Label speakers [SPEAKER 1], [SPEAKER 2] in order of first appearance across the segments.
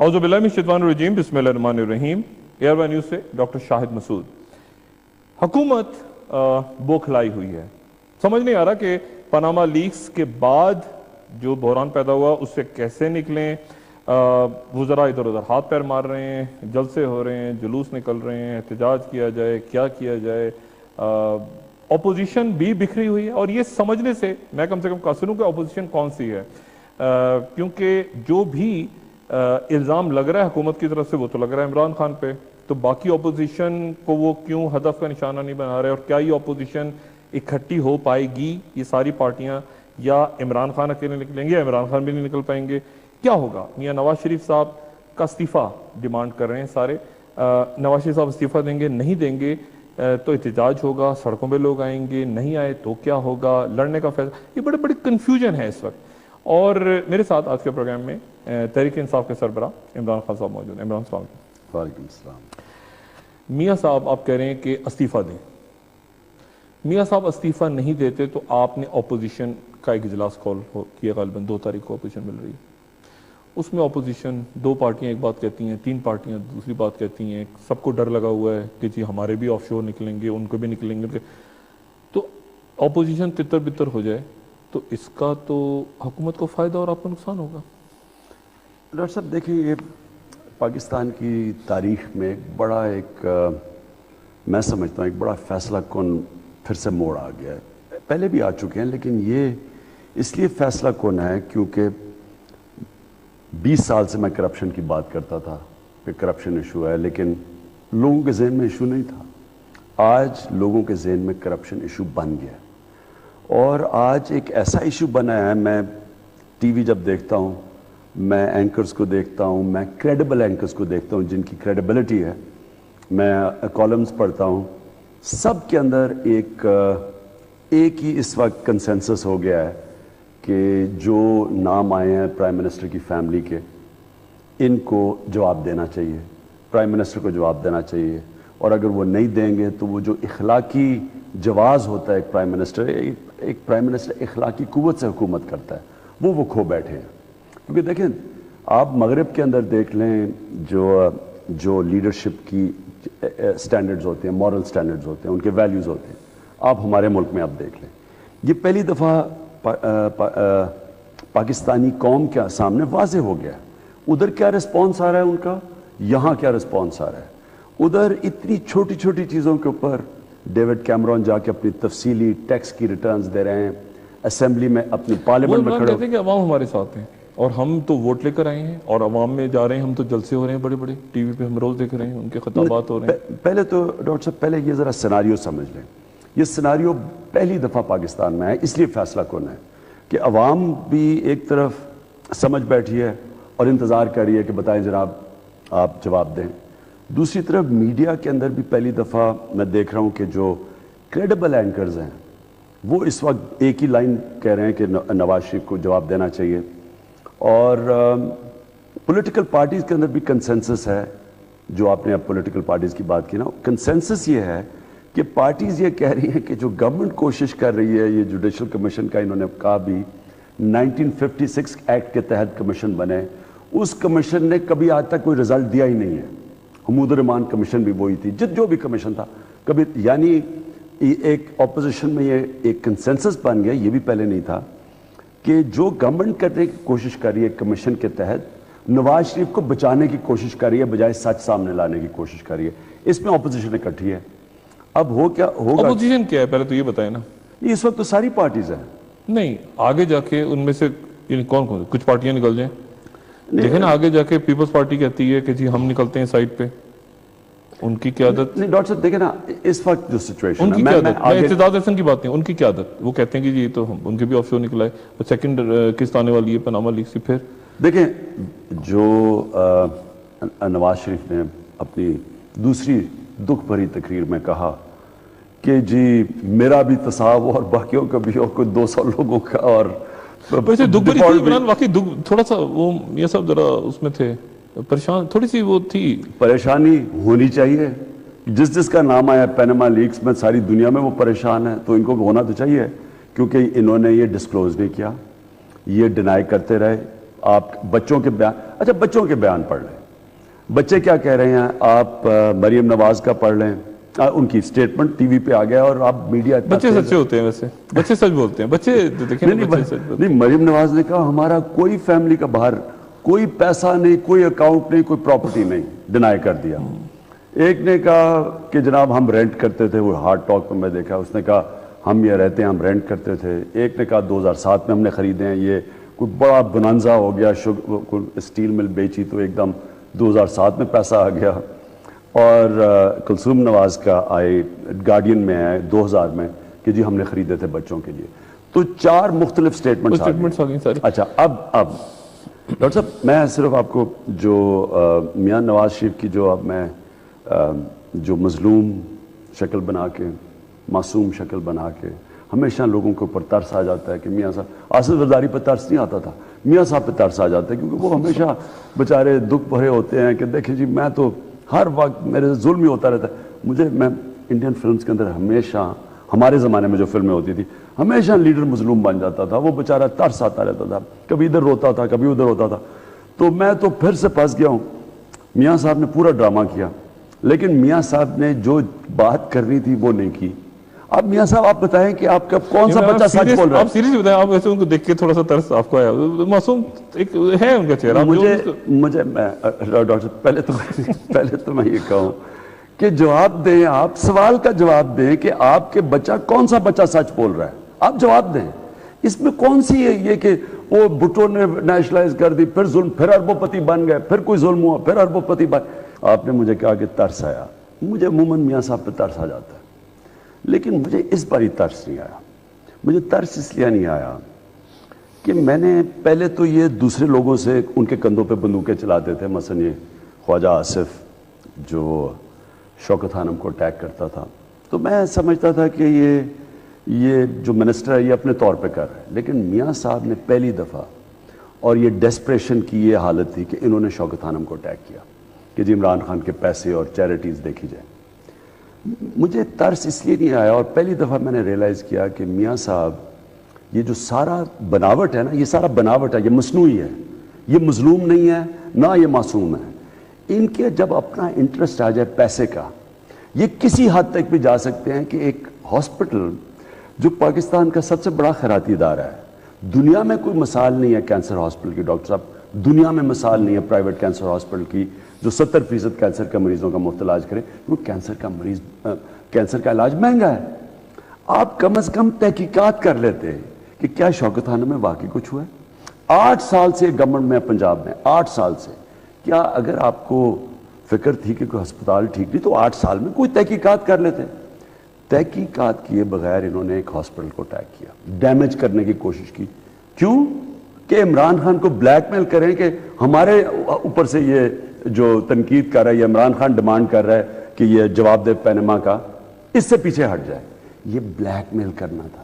[SPEAKER 1] اعوذ باللہ من الشیطان الرجیم، بسم اللہ الرحمن الرحیم۔ ایئر ون نیوز سے ڈاکٹر شاہد مسعود۔ حکومت بوکھلائی ہوئی ہے، سمجھ نہیں آ رہا کہ پاناما لیکس کے بعد جو بحران پیدا ہوا اس سے کیسے نکلیں۔ وزراء ادھر ادھر ہاتھ پیر مار رہے ہیں، جلسے ہو رہے ہیں، جلوس نکل رہے ہیں، احتجاج کیا جائے، کیا کیا جائے۔ اپوزیشن بھی بکھری ہوئی ہے، اور یہ سمجھنے سے میں کم سے کم قاصر ہوں کہ اپوزیشن کون سی ہے، کیونکہ جو بھی الزام لگ رہا ہے حکومت کی طرف سے وہ تو لگ رہا ہے عمران خان پہ، تو باقی اپوزیشن کو وہ کیوں ہدف کا نشانہ نہیں بنا رہے، اور کیا یہ اپوزیشن اکٹھی ہو پائے گی؟ یہ ساری پارٹیاں یا عمران خان اکیلے نکلیں گے یا عمران خان بھی نہیں نکل پائیں گے؟ کیا ہوگا؟ میاں نواز شریف صاحب کا استعفیٰ ڈیمانڈ کر رہے ہیں سارے۔ نواز شریف صاحب استعفیٰ دیں گے، نہیں دیں گے تو احتجاج ہوگا، سڑکوں پہ لوگ آئیں گے، نہیں آئے تو کیا ہوگا، لڑنے کا فیصلہ، یہ بڑی کنفیوژن ہے اس وقت۔ اور میرے ساتھ آج کے پروگرام میں تحریک انصاف کے سربراہ عمران خان صاحب موجود ہیں۔ عمران صاحب،
[SPEAKER 2] وعلیکم السلام۔
[SPEAKER 1] میاں صاحب آپ کہہ رہے ہیں کہ استعفیٰ دیں، میاں صاحب استعفیٰ نہیں دیتے تو آپ نے اپوزیشن کا ایک اجلاس کال کیا، غالباً 2 تاریخ کو اپوزیشن مل رہی ہے، اس میں اپوزیشن 2 پارٹیاں ایک بات کہتی ہیں، 3 پارٹیاں دوسری بات کہتی ہیں، سب کو ڈر لگا ہوا ہے کہ جی ہمارے بھی آف شور نکلیں گے، ان کو بھی نکلیں گے، تو اپوزیشن تتر بتر ہو جائے تو اس کا تو حکومت کو فائدہ اور آپ کو نقصان ہوگا۔
[SPEAKER 2] ڈاکٹر صاحب دیکھیں، یہ پاکستان کی تاریخ میں ایک بڑا میں سمجھتا ہوں ایک بڑا فیصلہ کن پھر سے موڑ آ گیا ہے۔ پہلے بھی آ چکے ہیں، لیکن یہ اس لیے فیصلہ کن ہے کیونکہ 20 سال سے میں کرپشن کی بات کرتا تھا کہ کرپشن ایشو ہے، لیکن لوگوں کے ذہن میں ایشو نہیں تھا۔ آج لوگوں کے ذہن میں کرپشن ایشو بن گیا، اور آج ایک ایسا ایشو بنا ہے۔ میں ٹی وی جب دیکھتا ہوں، میں اینکرز کو دیکھتا ہوں، میں کریڈیبل اینکرز کو دیکھتا ہوں جن کی کریڈیبلٹی ہے، میں کالمز پڑھتا ہوں، سب کے اندر ایک ہی اس وقت کنسنسس ہو گیا ہے کہ جو نام آئے ہیں پرائم منسٹر کی فیملی کے، ان کو جواب دینا چاہیے، پرائم منسٹر کو جواب دینا چاہیے، اور اگر وہ نہیں دیں گے تو وہ جو اخلاقی جواز ہوتا ہے ایک پرائم منسٹر اخلاقی قوت سے حکومت کرتا ہے، وہ کھو بیٹھے ہیں۔ کیونکہ دیکھیں، آپ مغرب کے اندر دیکھ لیں، جو لیڈرشپ کی سٹینڈرڈز ہوتے ہیں، مورل سٹینڈرڈز ہوتے ہیں، ان کے ویلیوز ہوتے ہیں، آپ ہمارے ملک میں آپ دیکھ لیں، یہ پہلی دفعہ پاکستانی قوم کے سامنے واضح ہو گیا ہے۔ ادھر کیا رسپانس آ رہا ہے ان کا، یہاں کیا رسپانس آ رہا ہے۔ ادھر اتنی چھوٹی چھوٹی چیزوں کے اوپر ڈیوڈ کیمرون جا کے اپنی تفصیلی ٹیکس کی ریٹرنز دے رہے ہیں، اسمبلی میں اپنی پارلیمنٹ میں
[SPEAKER 1] کہتے ہیں کہ عوام ہمارے ساتھ ہیں، اور ہم تو ووٹ لے کر آئے ہیں اور عوام میں جا رہے ہیں، ہم تو جلسے ہو رہے ہیں بڑے بڑے، ٹی وی پہ ہم روز دیکھ رہے ہیں، ان کے خطابات ہو رہے ہیں۔
[SPEAKER 2] پہلے تو ڈاکٹر صاحب پہلے یہ ذرا سیناریو سمجھ لیں، یہ سیناریو پہلی دفعہ پاکستان میں ہے، اس لیے فیصلہ کن ہے کہ عوام بھی ایک طرف سمجھ بیٹھی ہے اور انتظار کر رہی ہے کہ بتائیں جناب آپ جواب دیں۔ دوسری طرف میڈیا کے اندر بھی پہلی دفعہ میں دیکھ رہا ہوں کہ جو کریڈیبل اینکرز ہیں وہ اس وقت ایک ہی لائن کہہ رہے ہیں کہ نواز شریف کو جواب دینا چاہیے، اور پولیٹیکل پارٹیز کے اندر بھی کنسنسس ہے۔ جو آپ نے اب پولیٹیکل پارٹیز کی بات کی نا، کنسنسس یہ ہے کہ پارٹیز یہ کہہ رہی ہیں کہ جو گورنمنٹ کوشش کر رہی ہے، یہ جوڈیشل کمیشن کا انہوں نے کہا بھی 1956 ایکٹ کے تحت کمیشن بنے، اس کمیشن نے کبھی آج تک کوئی رزلٹ دیا ہی نہیں ہے۔ حمود الرحمان کمیشن بھی وہی تھی، جو بھی کمیشن تھا کبھی، یعنی ایک اپوزیشن میں یہ ایک کنسنسس بن گیا، یہ بھی پہلے نہیں تھا، کہ جو گورنمنٹ کرنے کی کوشش کر رہی ہے کمیشن کے تحت، نواز شریف کو بچانے کی کوشش کر رہی ہے بجائے سچ سامنے لانے کی کوشش کر رہی ہے، اس میں اپوزیشن اکٹھی ہے۔ اب کیا ہوگا؟
[SPEAKER 1] اپوزیشن کیا ہے پہلے تو یہ بتائیں نا۔
[SPEAKER 2] اس وقت تو ساری پارٹیز ہیں۔
[SPEAKER 1] نہیں، آگے جا کے ان میں سے کون کچھ پارٹیاں نکل جائیں، دیکھیں نا آگے جا کے پیپلز پارٹی کہتی ہے کہ جی ہم نکلتے ہیں سائٹ پہ، ان کی قیادت،
[SPEAKER 2] نہیں ڈاکٹر صاحب دیکھیں نا اس وقت جو سچویشن
[SPEAKER 1] ان کی قیادت، میں اعتزاز احسن کی بات نہیں، ان کی قیادت، وہ کہتے ہیں کہ جی تو ان کے بھی آف شور نکلا ہے، سیکنڈ قسط آنے والی ہے پاناما لیکس کی۔ پھر
[SPEAKER 2] دیکھیں، جو نواز شریف نے اپنی دوسری دکھ بھری تقریر میں کہا کہ جی میرا بھی تصاوب اور باقیوں کا بھی، اور کوئی 200 لوگوں کا، اور
[SPEAKER 1] ویسے دکھ بھری تھی عمران، واقعی تھوڑا سا وہ یہ سب ذرا اس میں تھے پریشان، تھوڑی سی وہ تھی
[SPEAKER 2] پریشانی ہونی چاہیے۔ جس کا نام آیا پیناما لیکس میں، ساری دنیا میں وہ پریشان ہے، تو ان کو ہونا تو چاہیے، کیونکہ انہوں نے یہ ڈسکلوز نہیں کیا، یہ ڈینائی کرتے رہے۔ آپ بچوں کے بیان، اچھا بچوں کے بیان پڑھ لیں، بچے کیا کہہ رہے ہیں, آپ مریم نواز کا پڑھ لیں, ان کی سٹیٹمنٹ ٹی وی پہ آ گیا اور آپ میڈیا.
[SPEAKER 1] بچے سچے ہوتے ہیں, ویسے بچے سچ بولتے ہیں, بچے دیکھیں
[SPEAKER 2] نہیں, مریم نواز نے کہا ہمارا کوئی فیملی کا باہر کوئی پیسہ نہیں, کوئی اکاؤنٹ نہیں, کوئی پراپرٹی نہیں, ڈینائی کر دیا. ایک نے کہا کہ جناب ہم رینٹ کرتے تھے, وہ ہارڈ ٹاک میں دیکھا, اس نے کہا ہم یہ رہتے ہیں, ہم رینٹ کرتے تھے. ایک نے کہا 2007 میں ہم نے خریدے ہیں, یہ کوئی بڑا بنانزا ہو گیا, اسٹیل مل بیچی تو ایک دم 2007 میں پیسہ آ گیا. اور کلثوم نواز کا آئے گارڈین میں ہے 2000 میں کہ جی ہم نے خریدے تھے بچوں کے لیے. تو 4 مختلف سٹیٹمنٹس آ گئی. اچھا اب ڈاکٹر صاحب میں صرف آپ کو جو میاں نواز شریف کی جو اب میں جو مظلوم شکل بنا کے, معصوم شکل بنا کے, ہمیشہ لوگوں کے اوپر ترس آ جاتا ہے کہ میاں صاحب, آصف زرداری پہ ترس نہیں آتا تھا, میاں صاحب پہ ترس آ جاتا ہے کیونکہ وہ ہمیشہ بیچارے دکھ بھرے ہوتے ہیں کہ دیکھیں جی میں تو ہر وقت میرے سے ظلم ہی ہوتا رہتا ہے. میں انڈین فلمز کے اندر ہمیشہ, ہمارے زمانے میں جو فلمیں ہوتی تھی, ہمیشہ لیڈر مظلوم بن جاتا تھا, وہ بیچارہ ترس آتا رہتا تھا, کبھی ادھر روتا تھا کبھی ادھر ہوتا تھا. تو میں تو پھر سے پھنس گیا ہوں. میاں صاحب نے پورا ڈرامہ کیا, لیکن میاں صاحب نے جو بات کرنی تھی وہ نہیں کی. اب میاں صاحب آپ بتائیں کہ آپ کا کون سا بچہ سچ بول رہا ہے؟
[SPEAKER 1] آپ سیریسلی بتائیں, آپ ایسے ان کو دیکھ کے تھوڑا سا ترس آپ کو آیا, معصوم ایک ہے ان کا چہرہ.
[SPEAKER 2] مجھے ڈاکٹر پہلے تو میں یہ کہوں کہ جواب دیں, آپ سوال کا جواب دیں کہ آپ کے بچہ کون سا بچہ سچ بول رہا ہے, آپ جواب دیں. اس میں کون سی ہے یہ کہ وہ بھٹو نے نیشنلائز کر دی, پھر ظلم, پھر اربوں پتی بن گئے, پھر کوئی ظلم ہوا, پھر اربوں پتی بن. آپ نے مجھے کہا کہ ترس آیا, مجھے عموماً میاں صاحب پہ ترس آ جاتا ہے, لیکن مجھے اس بار ہی ترس نہیں آیا. مجھے ترس اس لیے نہیں آیا کہ میں نے پہلے تو یہ دوسرے لوگوں سے ان کے کندھوں پہ بندوقیں چلاتے تھے, مثلا یہ خواجہ آصف جو شوکت خانم کو اٹیک کرتا تھا, تو میں سمجھتا تھا کہ یہ جو منسٹر ہے یہ اپنے طور پہ کر رہا ہے. لیکن میاں صاحب نے پہلی دفعہ, اور یہ ڈیسپریشن کی یہ حالت تھی کہ انہوں نے شوکت خانم کو اٹیک کیا کہ جی عمران خان کے پیسے اور چیریٹیز دیکھی جائیں. مجھے ترس اس لیے نہیں آیا, اور پہلی دفعہ میں نے ریئلائز کیا کہ میاں صاحب یہ جو سارا بناوٹ ہے نا, یہ سارا بناوٹ ہے, یہ مصنوعی ہے, یہ مظلوم نہیں ہے نہ یہ معصوم ہے. ان کے جب اپنا انٹرسٹ آ جائے پیسے کا, یہ کسی حد تک بھی جا سکتے ہیں کہ ایک ہاسپٹل جو پاکستان کا سب سے بڑا خیراتی ادارہ ہے, دنیا میں کوئی مثال نہیں ہے کینسر ہاسپٹل کی. ڈاکٹر صاحب دنیا میں مثال نہیں ہے پرائیویٹ کینسر ہاسپٹل کی جو 70% کینسر کے مریضوں کا مفت علاج کرے, کیونکہ کینسر کا علاج مہنگا ہے. آپ کم از کم تحقیقات کر لیتے کہ کیا شوکت خانم میں واقعی کچھ ہوا ہے. 8 سال سے گورنمنٹ میں پنجاب میں 8 سال سے, کیا اگر آپ کو فکر تھی کہ کوئی ہسپتال ٹھیک نہیں تو 8 سال میں کوئی تحقیقات کر لیتے. تحقیقات کیے بغیر انہوں نے ایک ہاسپٹل کو اٹیک کیا, ڈیمیج کرنے کی کوشش کی. کیوں؟ کہ عمران خان کو بلیک میل کریں کہ ہمارے اوپر سے یہ جو تنقید کر رہا ہے, یہ عمران خان ڈیمانڈ کر رہا ہے کہ یہ جواب دے پینما کا, اس سے پیچھے ہٹ جائے. یہ بلیک میل کرنا تھا.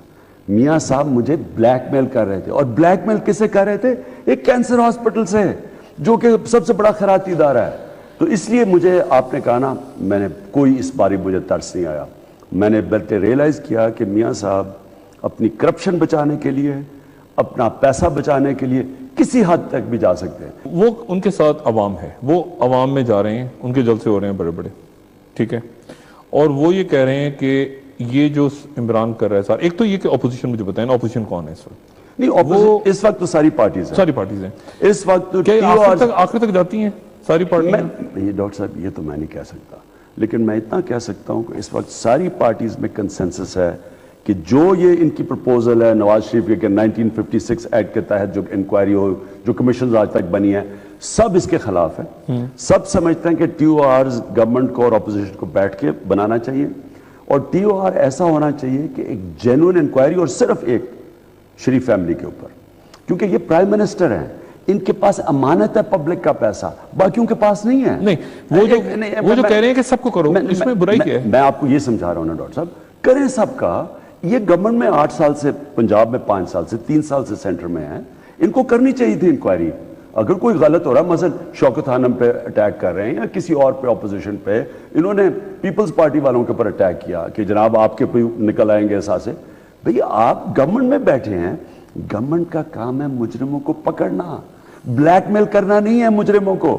[SPEAKER 2] میاں صاحب مجھے بلیک میل کر رہے تھے, اور بلیک میل کس سے کر رہے تھے؟ ایک کینسر ہاسپٹل سے جو کہ سب سے بڑا خیراتی ادارہ ہے. تو اس لیے مجھے آپ نے کہا نا, میں نے کوئی اس باری مجھے ترس نہیں آیا. میں نے بلکہ ریئلائز کیا کہ میاں صاحب اپنی کرپشن بچانے کے لیے, اپنا پیسہ بچانے کے لیے کسی حد تک بھی جا سکتے ہیں.
[SPEAKER 1] وہ ان کے ساتھ عوام ہے, وہ عوام میں جا رہے ہیں, ان کے جلسے ہو رہے ہیں بڑے بڑے, ٹھیک ہے, اور وہ یہ کہہ رہے ہیں کہ یہ جو عمران کر رہا ہے, ایک تو یہ کہ اپوزیشن, مجھے بتائیں نا اپوزیشن کون ہے اس وقت؟
[SPEAKER 2] نہیں, اس وقت تو ساری پارٹیز ہیں. اس وقت
[SPEAKER 1] آخر تک جاتی ہیں ساری پارٹیاں.
[SPEAKER 2] یہ ڈاکٹر صاحب یہ تو میں نہیں کہہ سکتا, لیکن میں اتنا کہہ سکتا ہوں کہ اس وقت ساری پارٹیز میں کنسنسس ہے کہ جو یہ ان کی پرپوزل ہے نواز شریف کے 1956 ایکٹ کے تحت جو انکوائری ہو, جو کمیشنز آج تک بنی ہے, سب اس کے خلاف ہیں. سب سمجھتے ہیں کہ ٹی او آرز گورنمنٹ کو اور اپوزیشن کو بیٹھ کے بنانا چاہیے, اور ٹی او آر ایسا ہونا چاہیے کہ ایک جینوئن انکوائری, اور صرف ایک شریف فیملی کے اوپر, کیونکہ یہ پرائم منسٹر ہیں, ان کے پاس امانت ہے پبلک کا پیسہ, باقیوں کے پاس نہیں ہے.
[SPEAKER 1] نہیں, وہ جو کہہ رہے ہیں کہ سب کو کرو, اس میں برائی کیا ہے؟
[SPEAKER 2] میں آپ کو یہ سمجھا رہا ہوں نا ڈاکٹر صاحب, کریں سب کا. یہ گورنمنٹ میں 8 سال سے, پنجاب میں 5 سال سے, 3 سال سے سینٹر میں ہیں, ان کو کرنی چاہیے تھی انکوائری. اگر کوئی غلط ہو رہا ہے, مثلا شوکت خانم پہ اٹیک کر رہے ہیں یا کسی اور پہ اپوزیشن پہ, انہوں نے پیپلز پارٹی والوں کے اوپر اٹیک کیا کہ جناب آپ کے پہ نکل آئیں گے احساسے. بھئی آپ گورنمنٹ میں بیٹھے ہیں, گورنمنٹ کا کام ہے مجرموں کو پکڑنا, بلیک میل کرنا نہیں ہے مجرموں کو.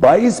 [SPEAKER 2] 22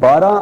[SPEAKER 2] 12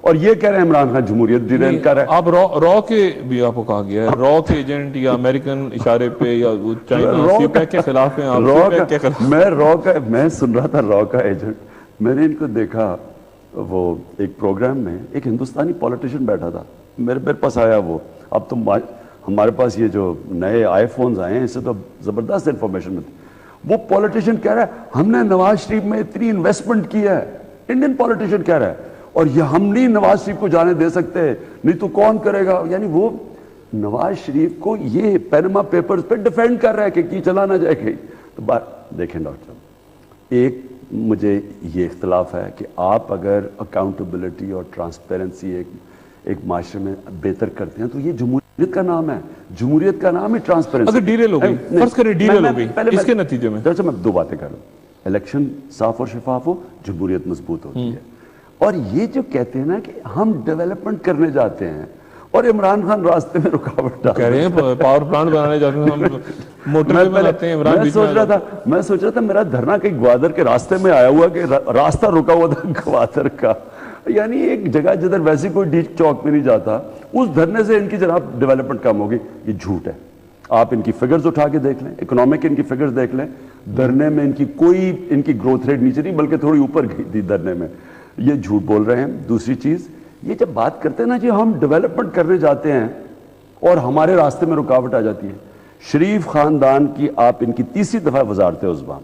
[SPEAKER 2] اور یہ کہہ رہے ہیں عمران خان جمہوریت ڈیریل کر رہے ہیں.
[SPEAKER 1] آپ رو کے بھی آپ کو کہا گیا ہے، رو کے ایجنٹ یا امریکن اشارے پہ یا چائنا سی پیک کے خلاف ہیں آپ، سی پیک کے خلاف.
[SPEAKER 2] میں سن رہا تھا رو کا ایجنٹ. میں نے ان کو دیکھا وہ ایک پروگرام میں، ایک ہندوستانی پولیٹیشین بیٹھا تھا، میرے پاس آیا وہ. اب تو ہمارے پاس یہ جو نئے آئی فونز آئے ہیں اس سے تو زبردست انفارمیشن ملتی. وہ پولیٹیشین کہہ رہا ہے ہم نے نواز شریف میں اتنی انویسٹمنٹ کی ہے، انڈین پولیٹیشین کہہ رہا ہے، اور یہ ہم نہیں نواز شریف کو جانے دے سکتے، نہیں تو کون کرے گا. یعنی وہ نواز شریف کو یہ پینما پیپرز پہ ڈیفینڈ کر رہا ہے کہ چلا نہ جائے کہیں. تو دیکھیں ڈاکٹر صاحب، ایک مجھے یہ اختلاف ہے کہ آپ اگر اکاؤنٹیبلٹی اور ٹرانسپیرنسی ایک معاشرے میں بہتر کرتے ہیں تو یہ جمہوریت کا نام ہے. جمہوریت کا نام ہے ٹرانسپیرنسی.
[SPEAKER 1] اگر ڈیریل ہو گئی، فرض کریں ڈیریل ہو گئی اس کے نتیجے میں،
[SPEAKER 2] درسل میں دو باتیں کر رہا ہوں. الیکشن صاف اور شفاف ہو، جمہوریت مضبوط ہوتی ہے. اور یہ جو کہتے ہیں نا کہ ہم ڈیولپمنٹ کرنے جاتے ہیں اور عمران خان راستے میں رکاوٹ ڈال
[SPEAKER 1] کہہ رہے ہیں پاور پلانٹ بنانے جاتے ہیں، ہم موٹر وے بناتے ہیں، عمران بیچ
[SPEAKER 2] میں سوچ رہا تھا میرا دھرنا کہیں گوادر کے راستے میں آیا ہوا کہ راستہ رکا ہوا تھا گوادر کا. یعنی ایک جگہ جدھر ویسے کوئی ڈیچ چوک میں نہیں جاتا، اس دھرنے سے ان کی جناب ڈیولپمنٹ کم ہوگی. یہ جھوٹ ہے. آپ ان کی فگرز اٹھا کے دیکھ لیں، اکنامک ان کی فگرز دیکھ لیں، دھرنے میں ان کی گروتھ ریٹ نیچے نہیں بلکہ تھوڑی اوپر گئی تھی دھرنے میں. یہ جھوٹ بول رہے ہیں. دوسری چیز، یہ جب بات کرتے ہیں نا جی ہم ڈیولپمنٹ کرنے جاتے ہیں اور ہمارے راستے میں رکاوٹ آ جاتی ہے. شریف خاندان کی آپ ان کی تیسری دفعہ وزارت عظمیٰ،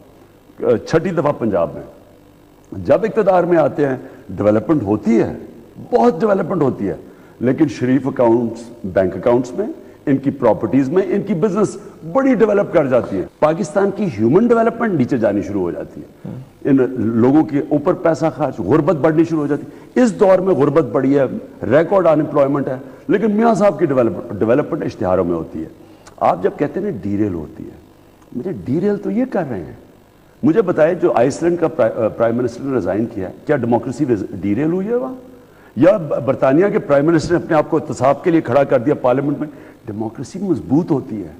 [SPEAKER 2] چھٹی دفعہ پنجاب میں جب اقتدار میں آتے ہیں ڈیولپمنٹ ہوتی ہے، بہت ڈیولپمنٹ ہوتی ہے، لیکن شریف اکاؤنٹس، بینک اکاؤنٹس میں، ان کی پراپرٹیز میں، ان کی بزنس بڑی ڈیولپ کر جاتی ہے. پاکستان کی ہیومن ڈیولپمنٹ نیچے جانی شروع ہو جاتی ہے. ان لوگوں کے اوپر پیسہ خرچ، غربت بڑھنی شروع ہو جاتی ہے. اس دور میں غربت بڑھی ہے، ریکارڈ ان امپلائمنٹ ہے، لیکن میاں صاحب کی ڈیولپمنٹ اشتہاروں میں ہوتی ہے. آپ جب کہتے ہیں ڈیریل ہوتی ہے، مجھے ڈیریل تو یہ کر رہے ہیں. مجھے بتائے جو آئس لینڈ کا پرائم منسٹر نے ریزائن کیا ہے، کیا ڈیموکریسی ڈیریل ہوئی ہے وہاں؟ یا برطانیہ کے پرائم منسٹر نے اپنے آپ کو احتساب کے لیے کھڑا کر دیا پارلیمنٹ میں؟ ڈیموکریسی مضبوط ہوتی ہے.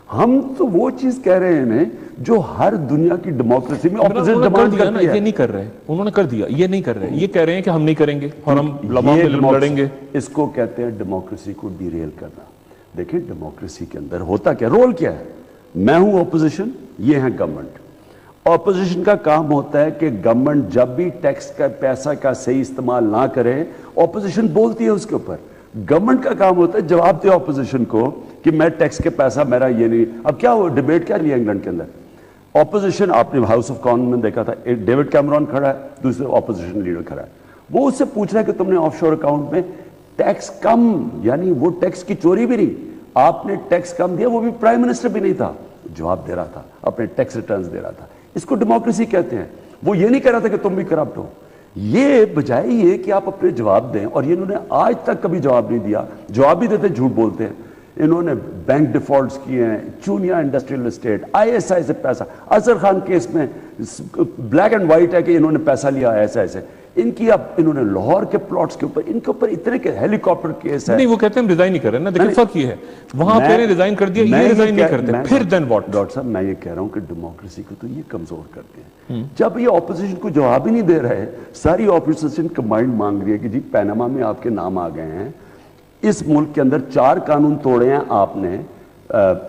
[SPEAKER 2] ہم تو وہ چیز کہہ رہے ہیں جو ہر دنیا کی ڈیموکریسی میں اپوزٹ ڈیمانڈ کرتی ہے.
[SPEAKER 1] یہ نہیں کر رہے، انہوں نے کر دیا، یہ نہیں کر رہے، یہ کہہ رہے ہیں کہ ہم نہیں کریں گے اور ہم لڑیں گے.
[SPEAKER 2] اس کو کہتے ہیں ڈیموکریسی کو ڈیریل کرنا. دیکھیں ڈیموکریسی کے اندر ہوتا کیا، رول کیا ہے؟ میں ہوں اپوزیشن، یہ ہے گورنمنٹ. اپوزیشن کا کام ہوتا ہے کہ گورنمنٹ جب بھی ٹیکس کا پیسہ کا صحیح استعمال نہ کرے، اپوزیشن بولتی ہے اس کے اوپر. گورنمنٹ کا کام ہوتا ہے جواب دے اپوزیشن کو کہ میں ٹیکس کے پیسہ میرا یہ نہیں. اب کیا ہوا، ڈیبیٹ کیا لیا انگلینڈ کے اندر؟ اپوزیشن، آپ نے ہاؤس آف کامن میں دیکھا تھا، ڈیوڈ کیمرون کھڑا ہے، دوسرے اپوزیشن لیڈر کھڑا ہے. وہ اس سے پوچھ رہا ہے کہ تم نے آف شور اکاؤنٹ میں ٹیکس کم، یعنی وہ ٹیکس کی چوری بھی نہیں، آپ نے ٹیکس کم دیا، وہ بھی پرائم منسٹر بھی نہیں تھا، جواب دے رہا تھا، اپنے ٹیکس ریٹرنز دے رہا تھا. اس کو ڈیموکریسی کہتے ہیں. وہ یہ نہیں کہہ رہا تھا کہ تم بھی کرپٹ ہو. یہ بجائے یہ کہ آپ اپنے جواب دیں، اور یہ انہوں نے آج تک کبھی جواب نہیں دیا. جواب بھی دیتے جھوٹ بولتے ہیں. انہوں نے بینک ڈیفالٹس کیے ہیں، Chunian industrial estate, I S I سے پیسہ، اظہر خان کیس میں بلیک اینڈ وائٹ ہے کہ انہوں نے پیسہ لیا ایسا ایسے. ان کی اب انہوں نے لاہور کے پلاٹس کے اوپر، ان کے اوپر اتنے کے ہیلی کاپٹر کیس ہے.
[SPEAKER 1] نہیں، وہ کہتے ہیں ہم ریزائن نہیں کر رہے نا. دیکھیں فرق یہ ہے، وہاں پہ نے ریزائن کر دیا، یہ ریزائن نہیں کرتے، پھر دین واٹ؟
[SPEAKER 2] ڈاکٹر صاحب میں یہ کہہ رہا ہوں کہ ڈیموکریسی کو تو یہ کمزور کرتے ہیں. جب یہ اپوزیشن کو جواب ہی نہیں دے رہے، ساری اپوزیشن کمبائنڈ مانگ رہی ہے کہ جی پیناما میں آپ کے نام آ گئے ہیں، اس ملک کے اندر 4 قانون توڑے ہیں آپ نے،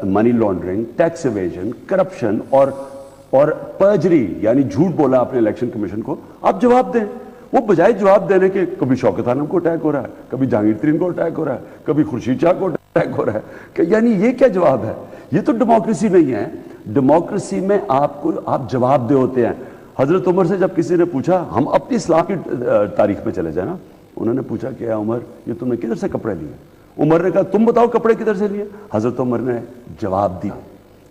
[SPEAKER 2] money laundering, tax evasion, corruption اور پرجری، یعنی جھوٹ بولا آپ نے الیکشن کمیشن کو. آپ جواب دیں. وہ بجائے جواب دینے کے کبھی شوکت خانم کو اٹیک ہو رہا ہے، کبھی جہانگیر ترین کو اٹیک ہو رہا ہے، کبھی خورشید شاہ کو اٹیک ہو رہا ہے کہ یعنی یہ کیا جواب ہے؟ یہ تو ڈیموکریسی نہیں ہے. ڈیموکریسی میں آپ جواب دہ ہوتے ہیں. حضرت عمر سے جب کسی نے پوچھا، ہم اپنی اسلام کی تاریخ میں چلے جائیں نا، انہوں نے پوچھا کہ عمر یہ تم نے کدھر سے کپڑے لیے؟ عمر نے کہا تم بتاؤ کپڑے کدھر سے لیے؟ حضرت عمر نے جواب دیا،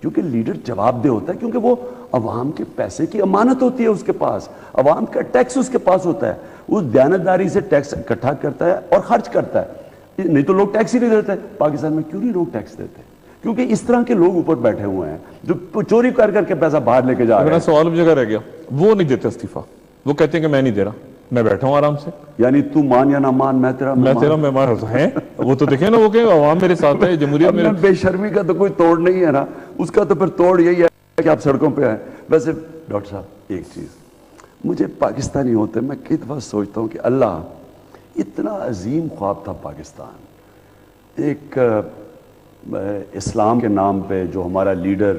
[SPEAKER 2] کیونکہ لیڈر جواب دہ ہوتا ہے، کیونکہ وہ عوام کے پیسے کی امانت ہوتی ہے اس کے پاس، عوام کا ٹیکس اس کے پاس ہوتا ہے، اس دیانتداری سے ٹیکس اکٹھا کرتا ہے اور خرچ کرتا ہے. نہیں تو لوگ ٹیکس ہی نہیں دیتے. پاکستان میں کیوں نہیں لوگ ٹیکس دیتے؟ کیونکہ اس طرح کے لوگ اوپر بیٹھے ہوئے ہیں جو چوری کر کر کے پیسہ باہر لے کے جا رہے ہیں.
[SPEAKER 1] میرا سوال اب جگہ رہ گیا، وہ نہیں دیتے استعفیٰ، وہ کہتے ہیں کہ میں نہیں دے رہا، میں بیٹھا ہوں آرام سے.
[SPEAKER 2] یعنی تو مان یا نہ مان، میں تیرا
[SPEAKER 1] مہمان ہیں. وہ تو دیکھیں نا، وہ کہ عوام میرے ساتھ ہے، جمہوریت میں.
[SPEAKER 2] بے شرمی کا تو کوئی توڑ نہیں ہے نا، اس کا تو پھر توڑ یہی ہے کہ آپ سڑکوں پہ آئیں. ویسے ڈاکٹر صاحب ایک چیز، مجھے پاکستانی ہوتے میں کئی دفعہ سوچتا ہوں کہ اللہ اتنا عظیم خواب تھا پاکستان، ایک اسلام کے نام پہ جو ہمارا لیڈر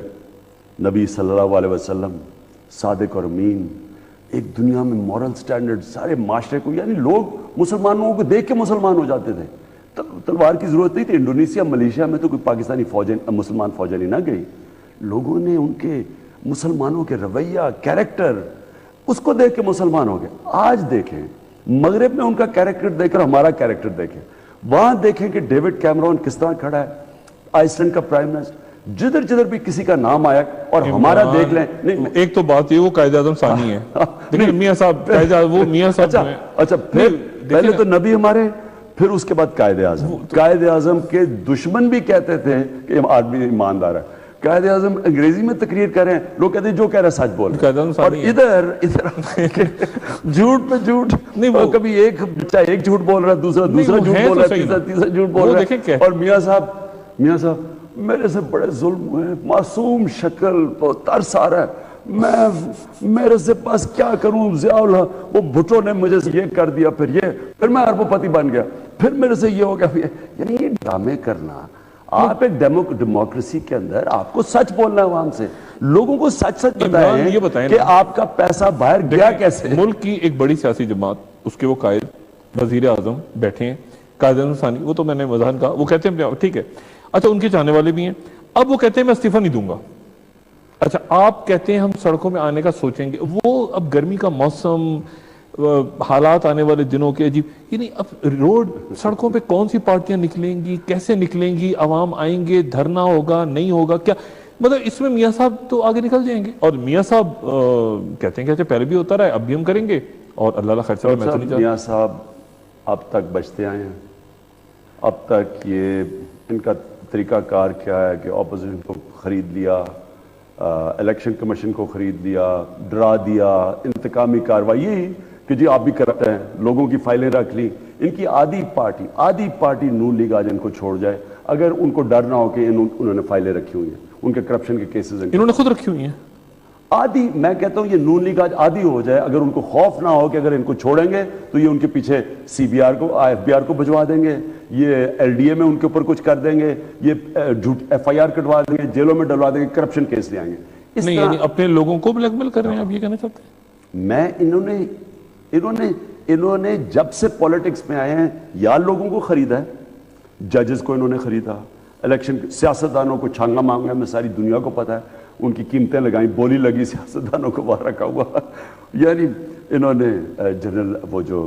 [SPEAKER 2] نبی صلی اللہ علیہ وسلم صادق اور امین، ایک دنیا میں مورل سٹینڈرڈ سارے معاشرے کو، یعنی لوگ مسلمانوں کو دیکھ کے مسلمان ہو جاتے تھے، تلوار کی ضرورت نہیں تھی۔ انڈونیشیا ملیشیا میں تو کوئی پاکستانی مسلمان فوجیں نہیں نہ گئی، لوگوں نے ان کے مسلمانوں کے رویہ، کیریکٹر، اس کو دیکھ کے مسلمان ہو گئے۔ آج دیکھیں مغرب میں ان کا کیریکٹر دیکھ کر ہمارا کیریکٹر دیکھیں، وہاں دیکھیں کہ ڈیوڈ کیمرون کس طرح کھڑا ہے، آئس لینڈ کا پرائم منسٹر، جدھر جدھر بھی کسی کا نام آیا، اور ہمارا دیکھ لیں۔
[SPEAKER 1] ایک تو بات یہ وہ قائد اعظم ثانی ہے، میاں صاحب قائد اعظم، وہ میاں صاحب
[SPEAKER 2] اچھا پھر پہلے تو نبی ہمارے، پھر اس کے بعد قائد اعظم۔ قائد اعظم کے دشمن بھی کہتے تھے کہ آدمی ایماندار ہے۔ قائد اعظم انگریزی میں تقریر کریں، لوگ کہتے ہیں جو کہہ رہا ہے سچ بول رہا ہے، اور ادھر جھوٹ پہ جھوٹ، کبھی ایک بچہ ایک جھوٹ بول رہا ہے، دوسرا جھوٹ بول رہا ہے، تیسرا جھوٹ بول رہا ہے، اور میاں صاحب میرے سے بڑے ظلم ہوئے، معصوم شکل، ترس آ رہا ہے، میرے سے پاس کیا کروں، ضیاء الحق وہ بھٹو نے مجھے یہ کر دیا، پھر میں اربوں پتی بن گیا، پھر میرے سے یہ ہو گیا۔ یعنی یہ ڈرامے کرنا، آپ ایک ڈیموکریسی کے اندر آپ کو سچ بولنا ہے، عوام سے لوگوں کو سچ بتائیں کہ آپ کا پیسہ باہر گیا کیسے۔
[SPEAKER 1] ملک کی ایک بڑی سیاسی جماعت، اس کے وہ قائد وزیر اعظم بیٹھے ہیں، قائد اعظم ثانی، وہ تو میں نے وضاحت کہا، وہ کہتے ہیں ٹھیک ہے، اچھا ان کے چاہنے والے بھی ہیں، اب وہ کہتے ہیں میں استعفیٰ نہیں دوں گا۔ اچھا آپ کہتے ہیں ہم سڑکوں میں آنے کا سوچیں گے، وہ اب گرمی کا موسم، حالات آنے والے دنوں کے عجیب، یعنی اب روڈ سڑکوں پہ کون سی پارٹیاں نکلیں گی، کیسے نکلیں گی، عوام آئیں گے، دھرنا ہوگا نہیں ہوگا، کیا مطلب اس میں میاں صاحب تو آگے نکل جائیں گے، اور میاں صاحب کہتے ہیں کہ پہلے بھی ہوتا رہا ہے، اب بھی ہم کریں گے، اور اللہ اللہ خیر چلے، میں تو نہیں چاہتا۔
[SPEAKER 2] میاں صاحب اب تک بچتے آئے ہیں، اب تک یہ ان کا طریقہ کار کیا ہے کہ اپوزیشن کو خرید لیا، الیکشن کمیشن کو خرید لیا، ڈرا دیا، انتقامی کارروائی کہ جی آپ بھی کرپٹ ہیں، لوگوں کی فائلیں رکھ لی۔ ان کی آدھی پارٹی نون لیگ آج ان کو چھوڑ جائے، اگر ان کو ڈر نہ ہو کہ انہوں نے فائلیں رکھی ہوئی ہیں، ان کے کرپشن کے کیسز
[SPEAKER 1] انہوں نے خود رکھی ہوئی ہیں،
[SPEAKER 2] آدھی، میں کہتا ہوں یہ نون لیگ آج آدھی ہو جائے، اگر ان کو خوف نہ ہو کہ اگر ان کو چھوڑیں گے تو یہ ان کے پیچھے سی بی آر کو، FBR کو بھجوا دیں گے، یہ LDA میں ان کے اوپر کچھ کر دیں گے، یہ FIR کٹوا دیں گے، جیلوں میں ڈلوا دیں گے، کرپشن کیس لے آئیں گے۔ اس
[SPEAKER 1] نہیں یعنی اپنے لوگوں کو بلیک میل کر رہے ہیں، آپ یہ کہنا چاہتے ہیں؟
[SPEAKER 2] میں انہوں نے جب سے پولیٹکس میں آئے ہیں یا لوگوں کو خریدا ہے، ججز کو انہوں نے خریدا، الیکشن سیاستدانوں کو چھانگا مانگا میں ساری دنیا کو پتا ہے، ان کی قیمتیں لگائیں، بولی لگی سیاستدانوں کو باہر رکھا ہوا، یعنی انہوں نے جنرل وہ جو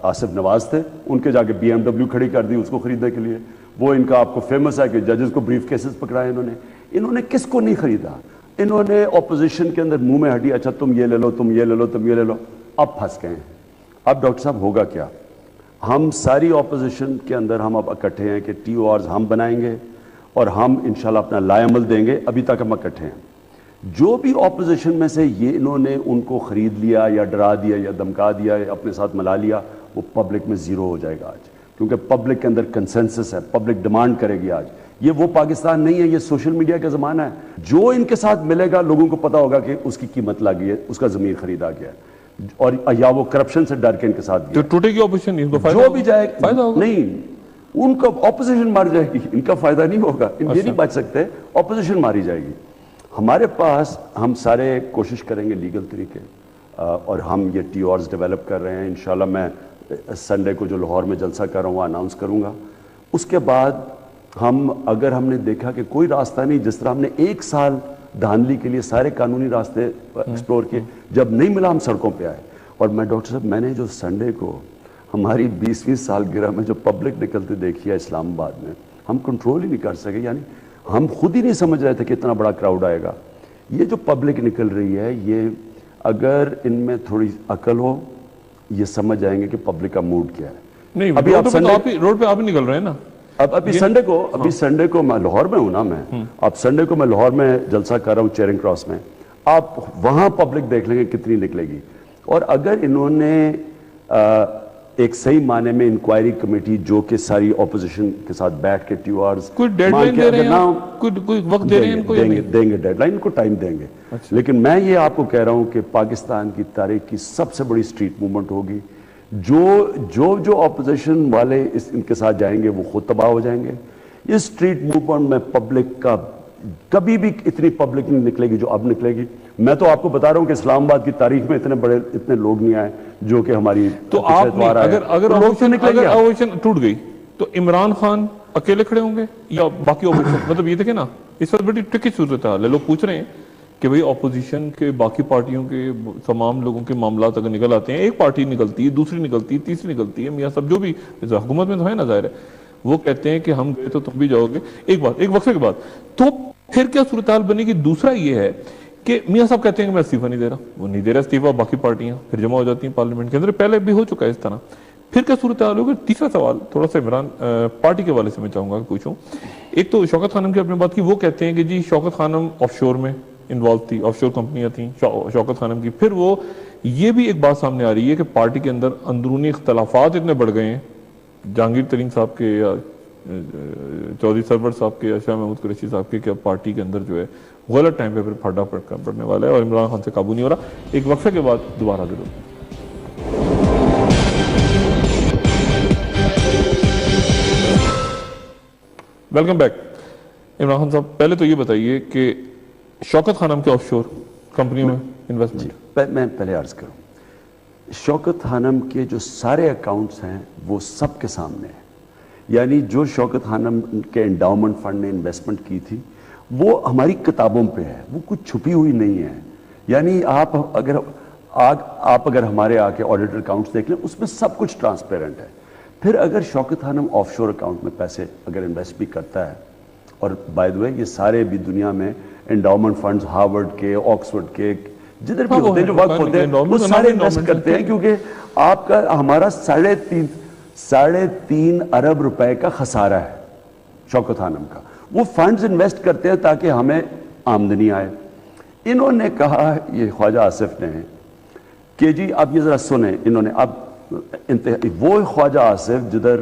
[SPEAKER 2] آصف نواز تھے ان کے جا کے BMW کھڑی کر دی اس کو خریدنے کے لیے، وہ ان کا آپ کو فیمس ہے کہ ججز کو بریف کیسز پکڑائے انہوں نے کس کو نہیں خریدا، انہوں نے اپوزیشن کے اندر منہ میں ہڈی، اچھا تم یہ لے لو، تم یہ لے لو، تم یہ لے لو، اب پھنس گئے ہیں۔ اب ڈاکٹر صاحب ہوگا کیا؟ ہم ساری اپوزیشن کے اندر ہم اب اکٹھے ہیں کہ TORs ہم بنائیں گے اور ہم انشاءاللہ اپنا لائے عمل دیں گے، ابھی تک ہم اکٹھے ہیں۔ جو بھی اپوزیشن میں سے یہ انہوں نے ان کو خرید لیا یا ڈرا دیا یا دمکا دیا یا اپنے ساتھ ملا لیا، وہ پبلک میں زیرو ہو جائے گا آج، کیونکہ پبلک کے اندر کنسنسس ہے، پبلک ڈیمانڈ کرے گی آج۔ یہ وہ پاکستان نہیں ہے، یہ سوشل میڈیا کا زمانہ ہے، جو ان کے ساتھ ملے گا لوگوں کو پتا ہوگا کہ اس کی قیمت لگی ہے، اس کا ضمیر خریدا گیا ہے، اور یا وہ کرپشن سے ڈر کے ان کے ساتھ گیا،
[SPEAKER 1] ٹوٹے گی اپوزیشن،
[SPEAKER 2] جو بھی جائے نہیں، ان کا اپوزیشن مار جائے گی، ان کا فائدہ نہیں ہوگا، یہ نہیں بچ سکتے، اپوزیشن ماری جائے گی۔ ہمارے پاس ہم سارے کوشش کریں گے لیگل طریقے، اور ہم یہ TORs ڈیولپ کر رہے ہیں، انشاءاللہ میں سنڈے کو جو لاہور میں جلسہ کر رہا ہوں وہ اناؤنس کروں گا۔ اس کے بعد اگر ہم نے دیکھا کہ کوئی راستہ نہیں، جس طرح ہم نے 1 سال دھاندلی کے لیے سارے قانونی راستے ایکسپلور کیے، جب نہیں ملا ہم سڑکوں پہ آئے۔ اور میں ڈاکٹر صاحب میں نے جو سنڈے کو ہماری 20ویں سالگرہ میں جو پبلک نکلتے دیکھی ہے اسلام آباد میں، ہم کنٹرول ہی نہیں کر سکے، یعنی ہم خود ہی نہیں سمجھ رہے تھے کہ اتنا بڑا کراؤڈ آئے گا۔ یہ جو پبلک نکل رہی ہے، یہ اگر ان میں تھوڑی عقل ہو یہ سمجھ جائیں گے کہ پبلک کا موڈ کیا ہے۔
[SPEAKER 1] نہیں ابھی روڈ پہ آپ ہی نکل رہے ہیں نا،
[SPEAKER 2] ابھی سنڈے کو میں لاہور میں ہوں نا، اب سنڈے کو میں لاہور میں جلسہ کر رہا ہوں چیرنگ کراس میں، آپ وہاں پبلک دیکھ لیں گے کتنی نکلے گی۔ اور اگر انہوں نے ایک صحیح معنی میں انکوائری کمیٹی جو کہ ساری اپوزیشن کے ساتھ بیٹھ کے TORs
[SPEAKER 1] کوئی ڈیڈ لائن دے رہے ہیں، کوئی وقت دے رہے ہیں ان کو؟
[SPEAKER 2] دیں گے ڈیڈ لائن، ان کو ٹائم دیں گے۔ لیکن میں یہ آپ کو کہہ رہا ہوں کہ پاکستان کی تاریخ کی سب سے بڑی اسٹریٹ موومنٹ ہوگی جو اپوزیشن والے ان کے ساتھ جائیں گے وہ خود تباہ ہو جائیں گے. یہ اسٹریٹ موومنٹ میں پبلک کا کبھی بھی اتنی پبلک نہیں نکلے گی جو اب نکلے گی. میں تو آپ کو بتا رہا ہوں کہ اسلام آباد کی تاریخ میں اتنے لوگ نہیں آئے جو کہ ہماری
[SPEAKER 1] تو آپ نے اگر اپوزیشن ٹوٹ گئی تو عمران خان اکیلے کھڑے ہوں گے یا باقی اپوزیشن؟ مطلب یہ دیکھیں نا اس وقت بڑی ٹرکی صورت ہے. لوگ پوچھ رہے ہیں کہ بھئی اپوزیشن کے باقی پارٹیوں کے تمام لوگوں کے معاملات اگر نکل آتے ہیں، ایک پارٹی نکلتی ہے، دوسری نکلتی ہے، تیسری نکلتی ہے، میاں صاحب جو بھی حکومت میں تو ہے نا ظاہر ہے، وہ کہتے ہیں کہ ہم گئے تو تم بھی جاؤ گے. ایک وقفے کے بعد تو پھر کیا صورتحال بنے گی؟ دوسرا یہ ہے کہ میاں صاحب کہتے ہیں کہ میں استعفیٰ نہیں دے رہا، وہ نہیں دے رہا استعفیٰ، باقی پارٹیاں پھر جمع ہو جاتی ہیں پارلیمنٹ کے اندر. پہلے بھی ہو چکا ہے اس طرح. پھر کیا صورتحال ہوگی؟ تیسرا سوال تھوڑا سا عمران پارٹی کے حوالے سے میں چاہوں گا کہ پوچھوں. ایک تو شوکت خانم کی اپنے بات کی، وہ کہتے ہیں کہ جی شوکت خانم آف شور میں انوالو تھی، آف شور کمپنیاں تھیں شوکت خانم کی. پھر وہ یہ بھی ایک بات سامنے آ رہی ہے کہ پارٹی کے اندر اندرونی اختلافات اتنے بڑھ گئے ہیں، جہانگیر ترین صاحب کے یا چودھری سرور صاحب کے یا شاہ محمود قریشی صاحب کے، کہ پارٹی کے اندر جو ہے غلط ٹائم پہ پھر پھاڑا پڑنے والا ہے اور عمران خان سے قابو نہیں ہو رہا. ایک وقفے کے بعد دوبارہ ضرور. Welcome back. عمران خان صاحب پہلے تو یہ بتائیے کہ شوکت خانم کے آف شور کمپنیوں میں انویسٹمنٹ.
[SPEAKER 2] میں پہلے عرض کروں، شوکت خانم کے جو سارے اکاؤنٹس ہیں وہ سب کے سامنے ہیں. یعنی جو شوکت خانم کے انڈاؤمنٹ فنڈ نے انویسٹمنٹ کی تھی وہ ہماری کتابوں پہ ہے، وہ کچھ چھپی ہوئی نہیں ہے. یعنی آپ اگر ہمارے آ کے آڈیٹر اکاؤنٹس دیکھ لیں اس میں سب کچھ ٹرانسپیرنٹ ہے. پھر اگر شوکت خانم آف شور اکاؤنٹ میں پیسے اگر انویسٹ بھی کرتا ہے، اور بائی دی وے یہ سارے بھی دنیا میں انڈاؤمنٹ فنڈز ہارورڈ کے، آکسفورڈ کے، جدھر بھی ہوتے ہیں جو وقت ہوتے ہیں وہ سارے انویسٹ کرتے ہیں، کیونکہ آپ کا ہمارا 3.5 ارب روپے کا خسارہ ہے شوکت خانم کا. وہ فنڈز انویسٹ کرتے ہیں تاکہ ہمیں آمدنی آئے. انہوں نے کہا، یہ خواجہ آصف نے، کہ جی اب یہ ذرا سنیں، انہوں نے اب وہ خواجہ آصف جدھر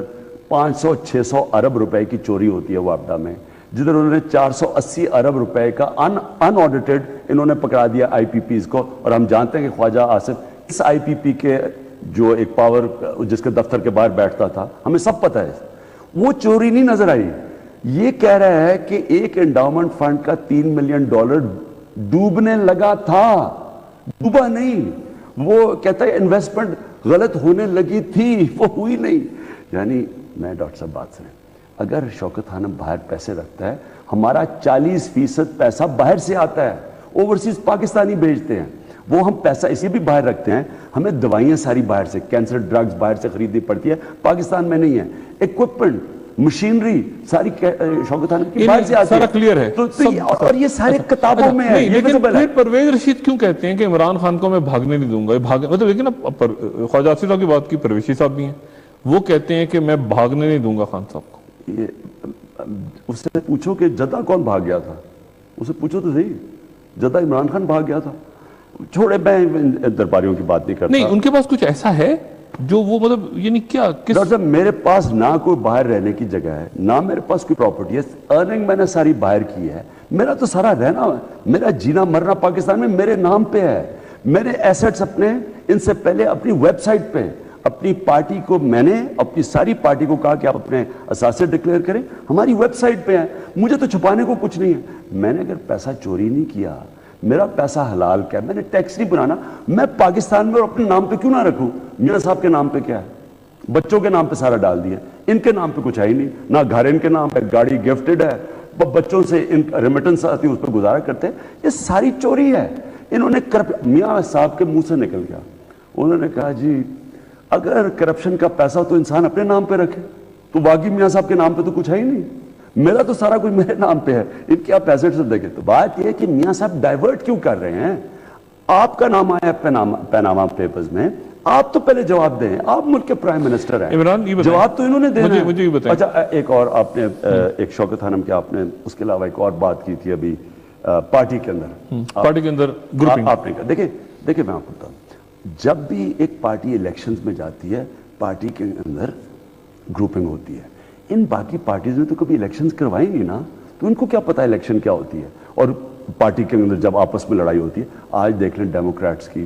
[SPEAKER 2] 500-600 ارب روپے کی چوری ہوتی ہے واپڈا میں، جدھر انہوں نے 480 ارب روپے کا ان آڈیٹڈ انہوں نے پکڑا دیا آئی پی پیز کو. اور ہم جانتے ہیں کہ خواجہ آصف اس آئی پی پی کے جو ایک پاور جس کے دفتر کے باہر بیٹھتا تھا، ہمیں سب پتہ ہے، وہ چوری نہیں نظر آئی. یہ کہہ رہا ہے کہ ایک انڈاؤمنٹ فنڈ کا $3 ملین ڈوبنے لگا تھا، ڈوبا نہیں. وہ کہتا ہے انویسٹمنٹ غلط ہونے لگی تھی، وہ ہوئی نہیں. یعنی میں ڈاکٹر صاحب بات سنیں، اگر شوکت خانم باہر پیسے رکھتا ہے، ہمارا 40% پیسہ باہر سے آتا ہے، اوورسیز پاکستانی بھیجتے ہیں. وہ ہم پیسہ اسی بھی باہر رکھتے ہیں، ہمیں دوائیاں ساری باہر سے، کینسر ڈرگز باہر سے خریدنی پڑتی ہے، پاکستان میں نہیں ہے. ایکوپمنٹ، مشینری ساری شوکت خانم کی باہر سے آتی ہے.
[SPEAKER 1] کلیئر ہے
[SPEAKER 2] اور یہ سارے کتابوں میں ہے.
[SPEAKER 1] لیکن پھر پرویز رشید کیوں کہتے ہیں کہ عمران خان کو میں بھاگنے نہیں دوں گا؟ مطلب دیکھیں نا، خواجہ آصف صاحب کی بات کی، پرویز رشید صاحب بھی ہیں، وہ کہتے ہیں کہ میں بھاگنے نہیں دوں گا خان صاحب کو.
[SPEAKER 2] اس سے پوچھو کہ جدہ کون بھاگ گیا تھا، اسے پوچھو تو صحیح. جدہ عمران خان بھاگ گیا تھا. چھوڑے، میں درباریوں کی بات نہیں کرتا.
[SPEAKER 1] نہیں، ان کے پاس کچھ ایسا ہے جو وہ مطلب یعنی کیا
[SPEAKER 2] ڈاکٹر صاحب، میرے پاس نہ کوئی باہر رہنے کی جگہ ہے، نہ میرے پاس کوئی پراپرٹی ہے. ارننگ میں نے ساری باہر کی ہے. میرا تو سارا رہنا، میرا جینا مرنا پاکستان میں میرے نام پہ ہے. میرے ایسٹس اپنے، ان سے پہلے اپنی ویب سائٹ پہ اپنی پارٹی کو، میں نے اپنی ساری پارٹی کو کہا کہ آپ اپنے اثاثے ڈکلیئر کریں، ہماری ویب سائٹ پہ ہیں. مجھے تو چھپانے کو کچھ نہیں ہے. میں نے اگر پیسہ چوری نہیں کیا، میرا پیسہ حلال کیا، میں نے ٹیکس نہیں بنانا، میں پاکستان میں اپنے نام پہ کیوں نہ رکھوں؟ میاں صاحب کے نام پہ کیا ہے؟ بچوں کے نام پہ سارا ڈال دیا. ان کے نام پہ کچھ ہے ہی نہیں، نہ گھر ان کے نام پہ، گاڑی گفٹڈ ہے، بچوں سے ان ریمیٹنس آتی ہے اس پہ گزارا کرتے ہیں. یہ ساری چوری ہے. انہوں نے میاں صاحب کے منہ سے نکل گیا، انہوں نے کہا جی اگر کرپشن کا پیسہ تو انسان اپنے نام پہ رکھے، تو باقی میاں صاحب کے نام پہ تو کچھ ہے ہی نہیں، میرا تو سارا کچھ میرے نام پہ ہے، ان کے آپ ایسٹ سے دیکھیں. تو بات یہ ہے کہ میاں صاحب ڈائیورٹ کیوں کر رہے ہیں؟ آپ کا نام آیا پیناما پیپرز میں، آپ تو پہلے جواب دیں. آپ ملک کے پرائم منسٹر ہیں،
[SPEAKER 1] عمران
[SPEAKER 2] جواب تو انہوں نے دینا ہے.
[SPEAKER 1] مجھے یہ بتائیں.
[SPEAKER 2] اچھا، ایک اور آپ نے ایک شوکت خانم کے آپ نے اس کے علاوہ ایک اور بات کی تھی ابھی پارٹی کے اندر
[SPEAKER 1] گروپنگ
[SPEAKER 2] آپ نے کہا. دیکھیں میں آپ کو بتاؤں، جب بھی ایک پارٹی الیکشنز میں جاتی ہے، پارٹی کے اندر گروپنگ ہوتی ہے. ان باقی پارٹیز نے تو کبھی الیکشنز کروائی نہیں نا، تو ان کو کیا پتا الیکشن کیا ہوتی ہے. اور پارٹی کے اندر جب آپس میں لڑائی ہوتی ہے، آج دیکھ لیں ڈیموکریٹس کی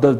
[SPEAKER 1] 10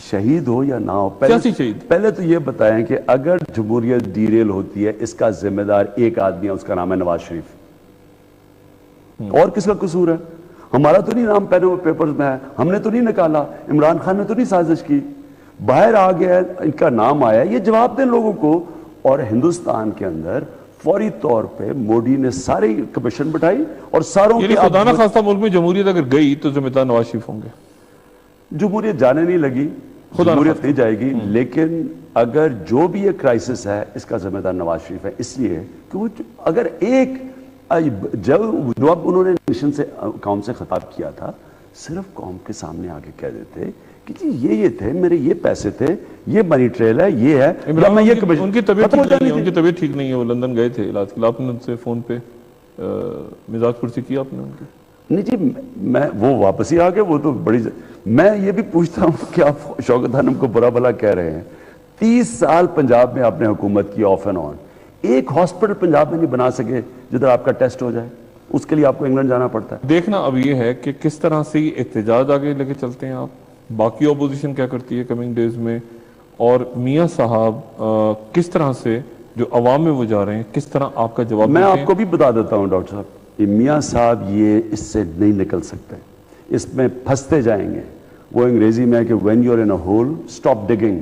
[SPEAKER 2] شہید ہو یا نہ ہو،
[SPEAKER 1] سیاسی شہید۔
[SPEAKER 2] پہلے تو یہ بتائیں کہ اگر جمہوریت ڈیریل ہوتی ہے اس کا ذمہ دار ایک آدمی ہے، اس کا نام ہے نواز شریف، اور کس کا قصور ہے؟ ہمارا تو نہیں نام پہنے ہوئے پیپرز میں ہے، ہم نے تو نہیں نکالا، عمران خان نے تو نہیں سازش کی، باہر آ گیا ہے، ان کا نام آیا، یہ جواب دیں لوگوں کو۔ اور ہندوستان کے اندر فوری طور پہ مودی نے ساری کمیشن بٹھائی اور ساروں
[SPEAKER 1] یعنی
[SPEAKER 2] کے
[SPEAKER 1] خدا نہ خواستہ ملک میں جمہوریت اگر گئی تو ذمہ دار نواز شریف ہوں گے؟
[SPEAKER 2] جمہوریت جانے نہیں لگی، جمہوریت نہیں جائے گی، لیکن اگر جو بھی یہ کرائسس ہے اس کا ذمہ دار نواز شریف ہے، اس لیے کہ وہ اگر ایک جب انہوں نے نیشن سے قوم سے خطاب کیا تھا، صرف قوم کے سامنے آگے کہہ دیتے کہ جی یہ تھے میرے، یہ پیسے تھے، یہ منی ٹریل ہے، یہ ہے،
[SPEAKER 1] عمران ان کی طبیعت ٹھیک نہیں ہے، ان کی طبیعت ٹھیک نہیں ہے، وہ لندن گئے تھے علاج کے لیے، آپ نے ان سے فون پہ مزاج پرسی کیا آپ نے ان کی؟
[SPEAKER 2] نہیں جی، میں وہ واپس ہی آ گئے، وہ تو بڑی میں یہ بھی پوچھتا ہوں کہ آپ شوکت خانم کو برا بھلا کہہ رہے ہیں، 30 سال پنجاب میں آپ نے حکومت کی آف اینڈ آن، ایک ہاسپٹل پنجاب میں نہیں بنا سکے جدھر آپ کا ٹیسٹ ہو جائے، اس کے لیے آپ کو انگلینڈ جانا پڑتا ہے۔
[SPEAKER 1] دیکھنا اب یہ ہے کہ کس طرح سے احتجاج آگے لے کے چلتے ہیں آپ، باقی اپوزیشن کیا کرتی ہے کمنگ ڈیز میں، اور میاں صاحب کس طرح سے جو عوام میں وہ جا رہے ہیں، کس طرح آپ کا جواب
[SPEAKER 2] میں
[SPEAKER 1] دیتے
[SPEAKER 2] آپ
[SPEAKER 1] ہیں۔
[SPEAKER 2] کو بھی بتا دیتا ہوں ڈاکٹر صاحب، یہ میاں صاحب یہ اس سے نہیں نکل سکتے، اس میں پھنستے جائیں گے، وہ انگریزی میں ہے کہ when you're in a hole stop digging،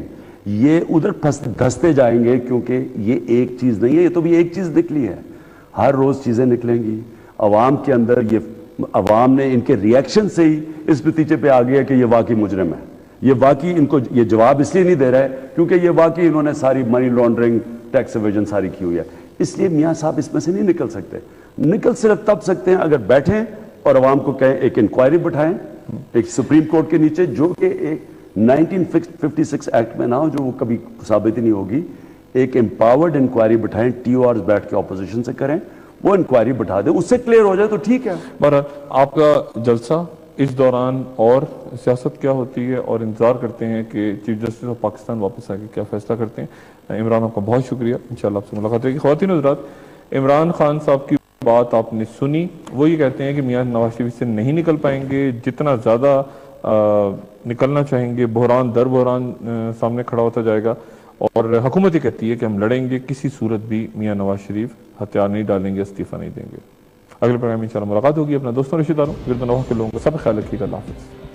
[SPEAKER 2] یہ ادھر دھستے جائیں گے، کیونکہ یہ ایک چیز نہیں ہے، یہ تو بھی ایک چیز نکلی ہے، ہر روز چیزیں نکلیں گی عوام کے اندر، یہ عوام نے ان کے ریئیکشن سے ہی اس نتیجے پہ آ گیا کہ یہ واقعی مجرم ہے، یہ واقعی ان کو یہ جواب اس لیے نہیں دے رہے کیونکہ یہ واقعی انہوں نے ساری منی لانڈرنگ، ٹیکس ایویژن ساری کی ہوئی ہے، اس لیے میاں صاحب اس میں سے نہیں نکل سکتے، نکل صرف تب سکتے ہیں اگر بیٹھیں اور عوام کو کہیں ایک انکوائری بٹھائیں ایک سپریم کورٹ کے نیچے، جو کہ ایک 1956 ایکٹ میں نہ ہو، جو وہ کبھی ثابت ہی نہیں ہوگی، ایک امپاورڈ انکوائری بٹھائیں، ٹی او آرز بیٹھ کے اپوزیشن سے کریں، وہ انکوائری بٹھا دیں، اس سے کلیئر ہو جائے تو ٹھیک ہے۔
[SPEAKER 1] بہرحال آپ کا جلسہ اس دوران اور سیاست کیا ہوتی ہے، اور انتظار کرتے ہیں کہ چیف جسٹس آف پاکستان واپس آ کے کیا فیصلہ کرتے ہیں۔ عمران آپ کا بہت شکریہ، انشاءاللہ آپ سے ملاقات ہوگی۔ خواتین حضرات، عمران خان صاحب کی بات آپ نے سنی، وہ یہ کہتے ہیں کہ میاں نواز شریف سے نہیں نکل پائیں گے، جتنا زیادہ نکلنا چاہیں گے بحران در بحران سامنے کھڑا ہوتا جائے گا، اور حکومت یہ کہتی ہے کہ ہم لڑیں گے، کسی صورت بھی میاں نواز شریف ہتھیار نہیں ڈالیں گے، استعفیٰ نہیں دیں گے۔ اگلے پروگرام میں انشاءاللہ ملاقات ہوگی۔ اپنا دوستوں رشتہ داروں گرد نواح کے لوگوں کو سب خیال رکھیے گا۔ اللہ حافظ۔